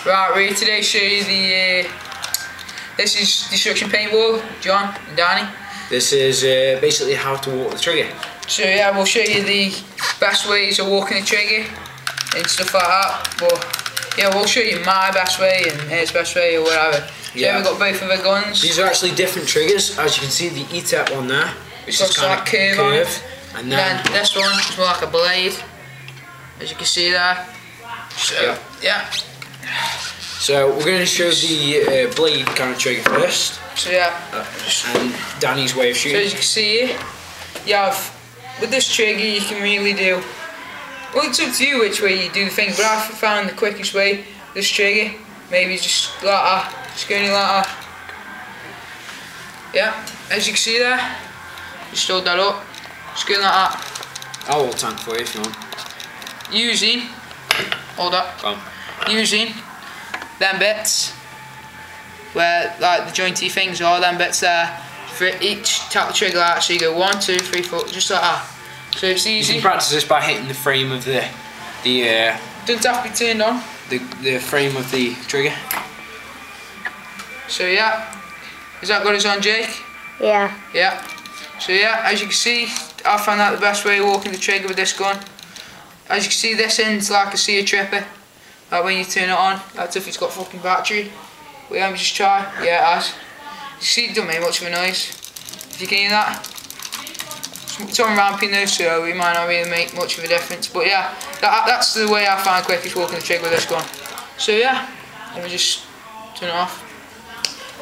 Right, we're here today to show you the this is Destruction Paintball, John and Danny. This is basically how to walk the trigger. So yeah, we'll show you the best ways of walking the trigger and stuff like that. But yeah, we'll show you my best way and his best way or whatever. So yeah, we've got both of our guns. These are actually different triggers. As you can see, the E-Tech one there, which is kind of curve on it. And then this one is more like a blade, as you can see there. So yeah. So we're going to show the blade kind of trigger first. So yeah. And Danny's way of shooting. So as you can see here, you have, with this trigger you can really do, well, it's up to you which way you do the thing, but I've found the quickest way, this trigger, maybe just like that, just going like that. Yeah, as you can see there, just hold that up, just going like that. I'll hold tank for you if you want. Using, hold up, using them bits, where like the jointy things are, them bits there, for each tap the trigger out, so you go 1, 2, 3, 4, just like that. So it's easy. You can practice this by hitting the frame of the doesn't have to be turned on. The frame of the trigger. So yeah, is that got us on, Jake? Yeah. Yeah. So yeah, as you can see, I found that the best way of walking the trigger with this gun. As you can see, this end's like a sea tripper. Like when you turn it on, that's if it's got fucking battery. Wait, let me just try. Yeah, it has. You see, it doesn't make much of a noise. If you can hear that. It's on ramping though, so it might not really make much of a difference. But yeah, that's the way I find quickest walking the trigger with this gun. So yeah, let me just turn it off.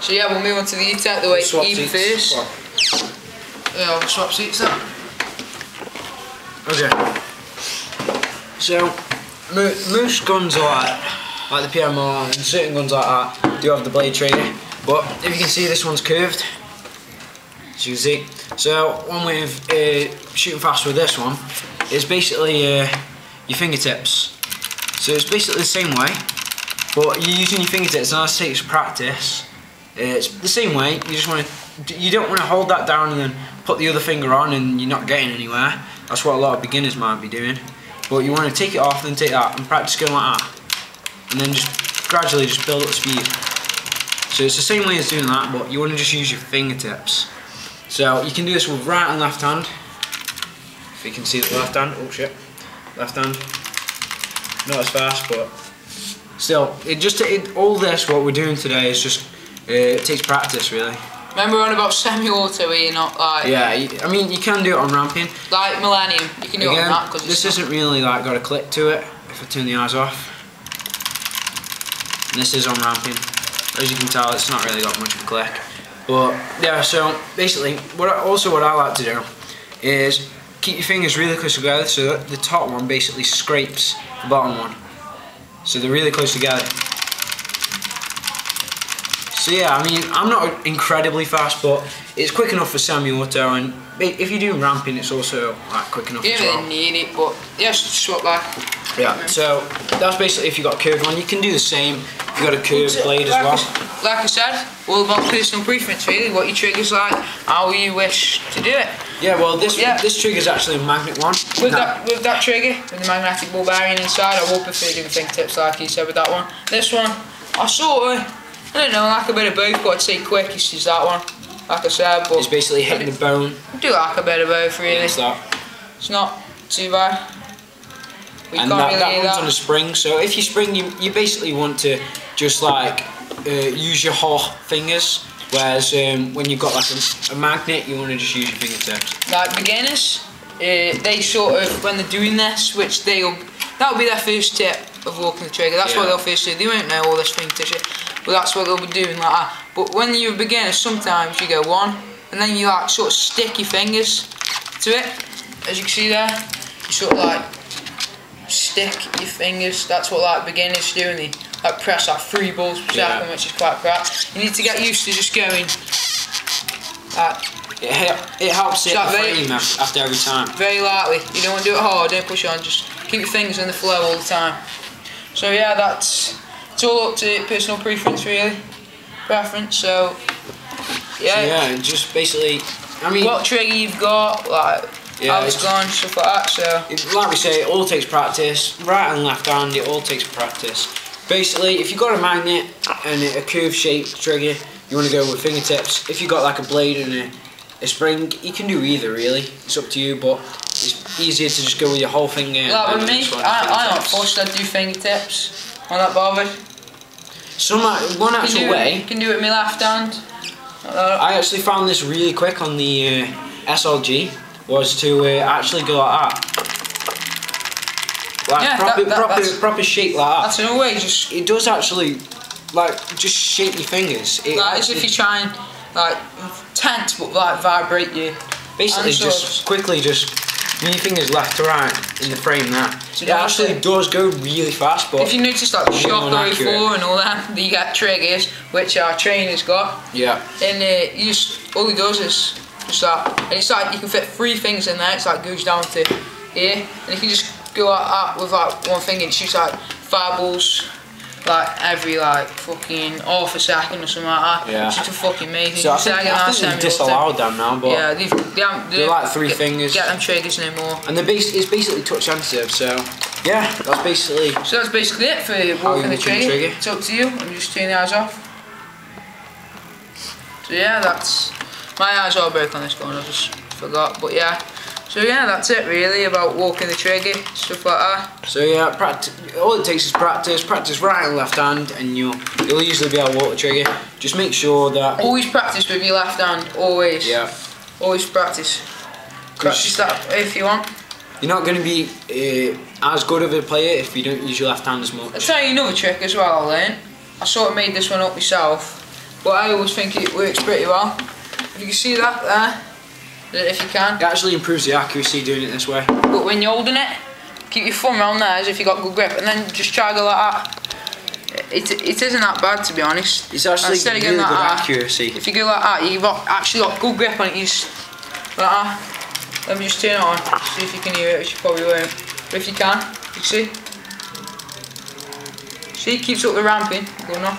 So yeah, we'll move on to the E-Tech, the way even first. Yeah, we'll swap seats then. Okay. So, most guns are like the PMR and certain guns like that do have the blade trigger, but if you can see, this one's curved, as you can see. So one way of shooting fast with this one is basically your fingertips. So it's basically the same way, but you're using your fingertips, and as it takes practice, it's the same way. You don't want to hold that down and then put the other finger on and you're not getting anywhere. That's what a lot of beginners might be doing. But you want to take it off, then take that, and practice going like that. And then just gradually just build up speed. So it's the same way as doing that, but you want to just use your fingertips. So you can do this with right and left hand. If you can see the left hand, oh shit. Left hand. Not as fast, but still, all this, what we're doing today is just, it takes practice really. Remember on about semi-auto where you're not like... Yeah, I mean you can do it on ramping. Like Millennium, you can do it on that. Cause this isn't really like got a click to it if I turn the eyes off. And this is on ramping. As you can tell, it's not really got much of a click. But yeah, so basically, what I like to do is keep your fingers really close together so that the top one basically scrapes the bottom one. So they're really close together. So yeah, I mean, I'm not incredibly fast, but it's quick enough for semi-auto, and if you do ramping, it's also like quick enough as well. You don't really need it, but yeah, swap that. Yeah, so that's basically if you got a curved one. You can do the same if you got a curved blade as well. Like I said, all about personal preference really, what your trigger's like, how you wish to do it. Yeah, well this trigger's actually a magnet one. With that trigger, with the magnetic ball bearing inside, I would prefer doing fingertips like you said with that one. This one, I don't know, like a bit of both, but I'd say quickest is that one. Like I said, but it's basically hitting the bone. I do like a bit of both really. It's that. It's not too bad. And that runs on a spring, so if you spring, you basically want to just like use your whole fingers, whereas when you've got like a magnet, you want to just use your fingertips. Like beginners, they sort of, when they're doing this, that'll be their first tip of walking the trigger. That's what they'll first do. They won't know all this fingertip shit, but that's what they'll be doing like that. But when you're a beginner, sometimes you go 1, and then you like sort of stick your fingers to it, as you can see there. You sort of like stick your fingers. That's what like beginners do, and they like press like 3 balls per second, which is quite crap. You need to get used to just going like. It helps it frame after every time. Very lightly. You don't want to do it hard. Don't push on. Just keep your fingers in the flow all the time. So yeah, it's all up to personal preference really. So yeah. Just basically, I mean, what trigger you've got, like how it's gone, stuff like that. So like we say, it all takes practice. Right and left hand, it all takes practice. basically, if you've got a magnet and a curved shaped trigger, you want to go with fingertips. If you've got like a blade and a spring, you can do either really. It's up to you, but it's easier to just go with your whole finger. Like with me, I'm not forced to do fingertips. I'm not bothered. One actual way. You can do it with my left hand. I actually found this really quick on the SLG, was to actually go like that. Like yeah, proper shape like that. That's another way. It does actually, like, just shape your fingers. Like as if you try and like tense but like vibrate you. Basically, just quickly move your fingers left to right in the frame there. So it actually does go really fast, but if you notice like Shock 04 and all that, you get triggers which our trainer's got. Yeah. And you just all he does is just that, and it's like you can fit 3 fingers in there. It's like goes down to here, and you can just go like that with like one finger. It shoots like fireballs like every like fucking half a second or something like that. Yeah. It's just fucking amazing. So I think they've disallowed them now, but yeah, they're like 3 fingers. Get them triggers no more. And it's basically touch sensitive, so yeah, that's basically. So that's basically it for walking the trigger. It's up to you. I'm just turning the eyes off. So yeah, that's my eyes are broke on this gun. I just forgot, but yeah. So yeah, that's it really about walking the trigger, stuff like that. So yeah, all it takes is practice right and left hand, and you'll usually be able to walk the trigger. Just make sure that always practice with your left hand, always. Yeah. Always practice. Practice that if you want. You're not going to be as good of a player if you don't use your left hand as much. I'll tell you another trick as well I learned. I sort of made this one up myself, but I always think it works pretty well. If you can see that there. If you can. It actually improves the accuracy doing it this way. But when you're holding it, keep your thumb around there as if you got good grip, and then just try to go like that. It isn't that bad, to be honest. It's actually really good accuracy. If you go like that, you've actually got good grip on it. You just like that. Let me just turn it on, see if you can hear it, which you probably won't. But if you can, you see. See, it keeps up the ramping. Going on.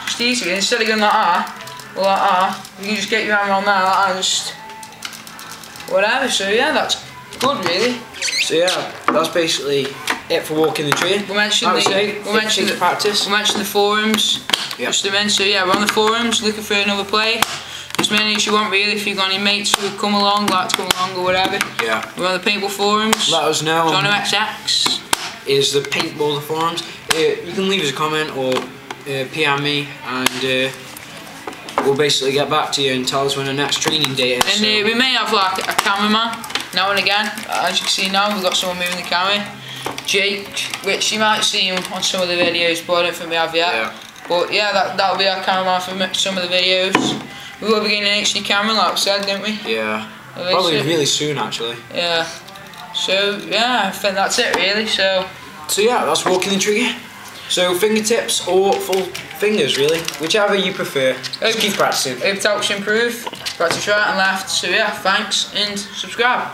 Just easy. Instead of going like that, or like that, you can just get your hand around there like that, and just whatever. So yeah, that's good really. So yeah, that's basically it for walking the tree. We mentioned the forums. Yep. Just to mention, so yeah, we're on the forums looking for another player. As many as you want really. If you've got any mates who would come along, like to come along or whatever. Yeah. We're on the paintball forums. Let us know. Jono XX is the paintball forums. You can leave us a comment or PM me, and we'll basically get back to you and tell us when the next training day is. And we may have like a cameraman now and again. As you can see now, we've got someone moving the camera. Jake, which you might see him on some of the videos, but I don't think we have yet. Yeah. But yeah, that'll be our cameraman for some of the videos. We will be getting an HD camera, like we said, didn't we? Yeah. Probably really soon, actually. Yeah. So yeah, I think that's it really. So yeah, that's walking the trigger. So fingertips or full fingers, really, whichever you prefer. Just keep practicing. Hope it helps you improve. Practice right and left. So yeah, thanks and subscribe.